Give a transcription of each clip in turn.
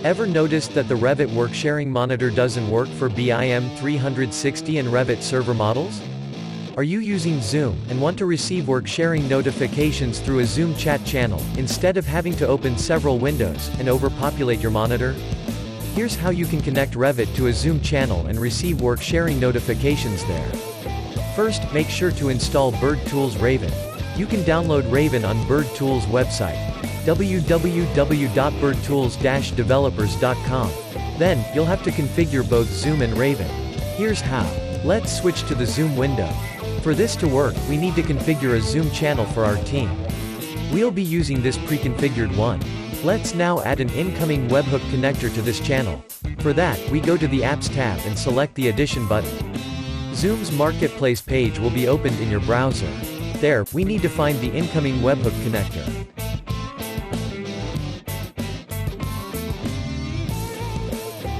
Ever noticed that the Revit Worksharing Monitor doesn't work for BIM 360 and Revit Server models? Are you using Zoom and want to receive work-sharing notifications through a Zoom chat channel, instead of having to open several windows and overpopulate your monitor? Here's how you can connect Revit to a Zoom channel and receive work-sharing notifications there. First, make sure to install Bird Tools Raven. You can download Raven on Bird Tools website, www.birdtools-developers.com. Then, you'll have to configure both Zoom and Raven. Here's how. Let's switch to the Zoom window. For this to work, we need to configure a Zoom channel for our team. We'll be using this pre-configured one. Let's now add an incoming webhook connector to this channel. For that, we go to the Apps tab and select the Addition button. Zoom's Marketplace page will be opened in your browser. There, we need to find the incoming webhook connector.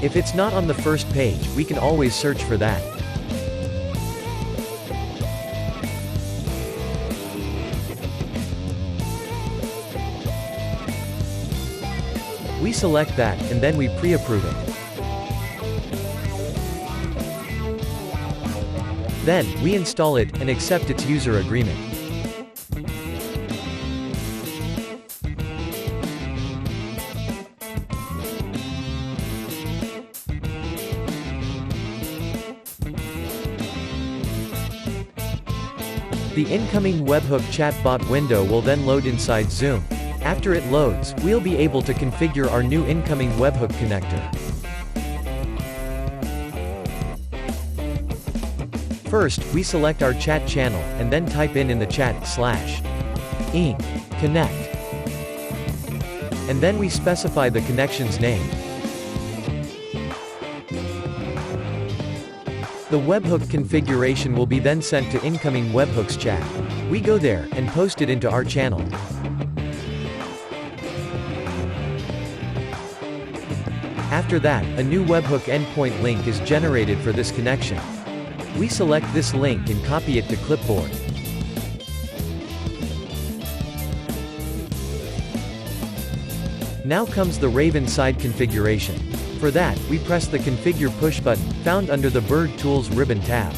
If it's not on the first page, we can always search for that. We select that, and then we pre-approve it. Then, we install it, and accept its user agreement. The incoming webhook chatbot window will then load inside Zoom. After it loads, we'll be able to configure our new incoming webhook connector. First, we select our chat channel, and then type in the chat /ing connect. And then we specify the connection's name. The webhook configuration will be then sent to incoming webhooks chat. We go there, and post it into our channel. After that, a new webhook endpoint link is generated for this connection. We select this link and copy it to clipboard. Now comes the Raven side configuration. For that, we press the Configure Push button, found under the Bird Tools ribbon tab.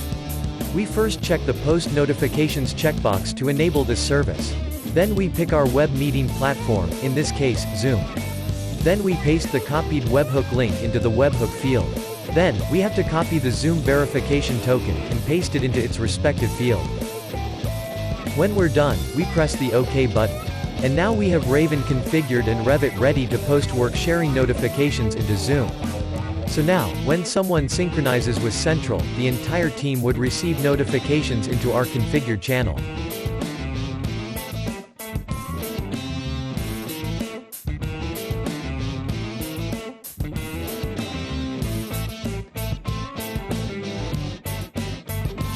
We first check the Post Notifications checkbox to enable this service. Then we pick our web meeting platform, in this case, Zoom. Then we paste the copied webhook link into the webhook field. Then, we have to copy the Zoom verification token, and paste it into its respective field. When we're done, we press the OK button. And now we have Raven configured and Revit ready to post work-sharing notifications into Zoom. So now, when someone synchronizes with Central, the entire team would receive notifications into our configured channel.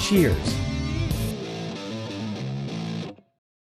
Cheers!